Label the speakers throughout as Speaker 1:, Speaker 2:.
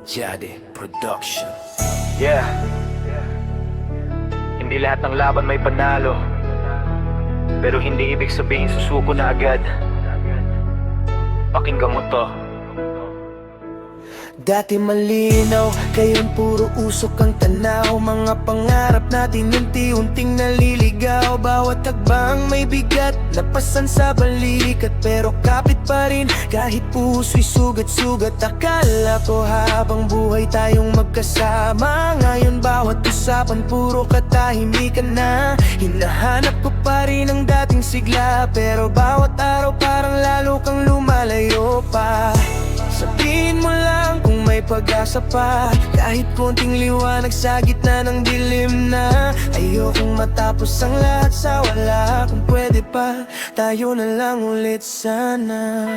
Speaker 1: Jade Production.
Speaker 2: Yeah. Hindi lahat ng laban may panalo, pero hindi ibig sabihin susuko na agad. Pakinggan mo to.
Speaker 1: Dati malinaw, ngayon puro usok ang tanaw. Mga pangarap natin unti-unting naliligaw. Bawat tagbang may bigat, napasan sa balikat, pero kapit pa rin kahit puso'y sugat-sugat. Akala ko habang buhay tayong magkasama, ngayon bawat usapan puro katahimikan na. Hinahanap ko pa rin ang dating sigla, pero bawat araw parang lalo kang lumalayo pa. Sabihin mo lang kung may pag-asa pa, kahit konting liwanag sa gitna ng dilim na. Ayokong matapos ang lahat sa wala. Kung pwede pa, tayo na lang ulit sana.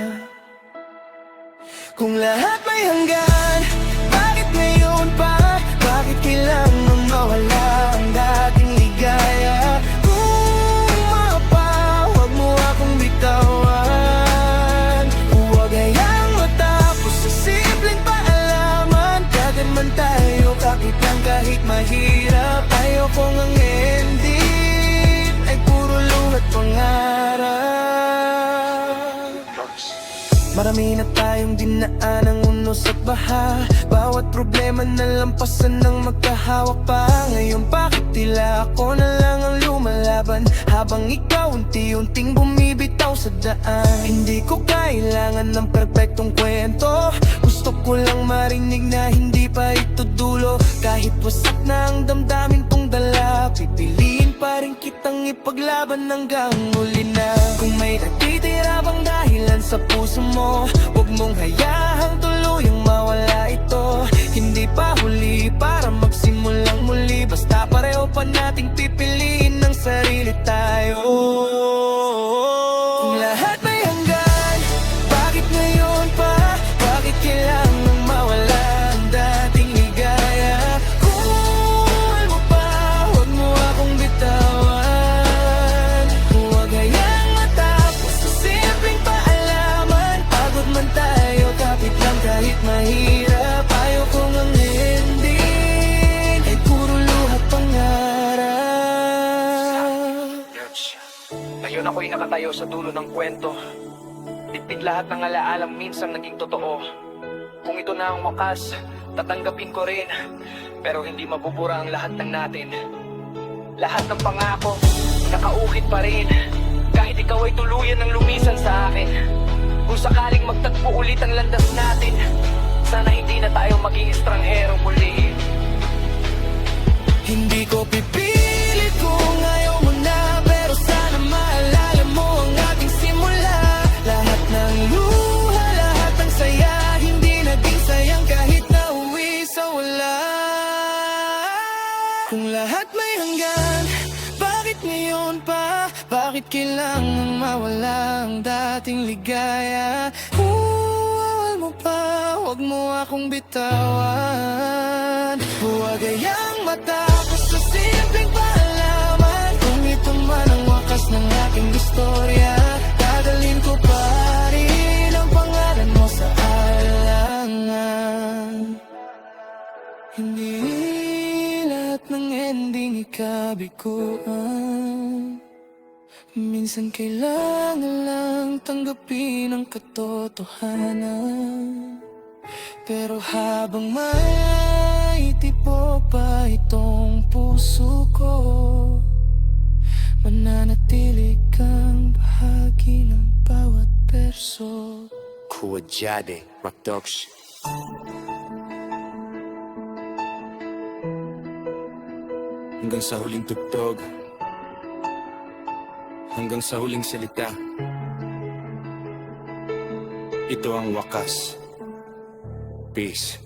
Speaker 1: Kung lahat may hanggan, bakit ngayon pa? Bakit kailangan mawala ang dating ligaya? Kung mapa, huwag mo akong bitawan. Huwag hayang matapos sa simpleng paalaman. Kagaman tayo, kapit lang kahit mahirap. Ayokong ang ending ay puro luhat pangarap. Marami na tayong dinaan ang unos at baha. Bawat problema nalampasan ng magkahawak pa. Ngayon bakit tila ako na lang ang lumalaban, habang ikaw unti-unting bumibitaw sa daan. Hindi ko kailangan ng perpektong kwento, gusto ko lang marinig na hindi pa ito dulo. Kahit wasak na ang damdamin kong dala, pipiliin pa rin kitang ipaglaban hanggang muli na. Kung may nagtitira bang dahilan sa puso mo, huwag mong hayahang tuluyang mawala ito. Hindi pa huli para magsimulang muli, basta pareho pa nating pipiliin ng sarili tayo. Kung lahat may hanggan, bakit ngayon pa? Bakit kailangan mawala ang dating ligaya? Kung mahal mo pa, huwag mo akong bitawan. Huwag hayang matapos sa simpleng paalaman. Pagod man tayo, kapit lang kahit mahirap. Ayokong ang ending ay puro luhat pangarap.
Speaker 2: Ngayon ako'y nakatayo sa dulo ng kwento. Dikdik lahat ng alaalang minsan naging totoo. Kung ito na ang wakas, tatanggapin ko rin. Pero hindi mabubura ang lahat ng natin. Lahat ng pangako, nakaukit pa rin. Kahit ikaw ay tuluyan ng lumisan sa akin. Kung sakaling magtagpo ulit ang landas natin, sana hindi na tayo maging estranghero muli.
Speaker 1: Hindi ko pipilit kung ayaw mo na, pero sana maalala mo ang ating simula. Lahat ng luha, lahat ng saya, hindi naging sayang kahit nauwi sa wala. Kung lahat may hanggan, bakit ngayon pa? Bakit kailangan mawala ang dating ligaya? Mahal mo pa, huwag mo akong bitawan. Huwag hayang matapos sa simpleng paalaman. Kung ito man ang wakas ng aking istorya, dadalhin ko pa rin ang pangalan mo sa alangan. Hindi lahat ng ending ikabiguan. Minsan kailangan lang tanggapin ang katotohanan. Pero habang may tibok pa itong puso ko, mananatili kang bahagi ng bawat perso.
Speaker 3: Jade Production. Hanggang sa huling tugtog, hanggang sa huling salita, ito ang wakas. Peace.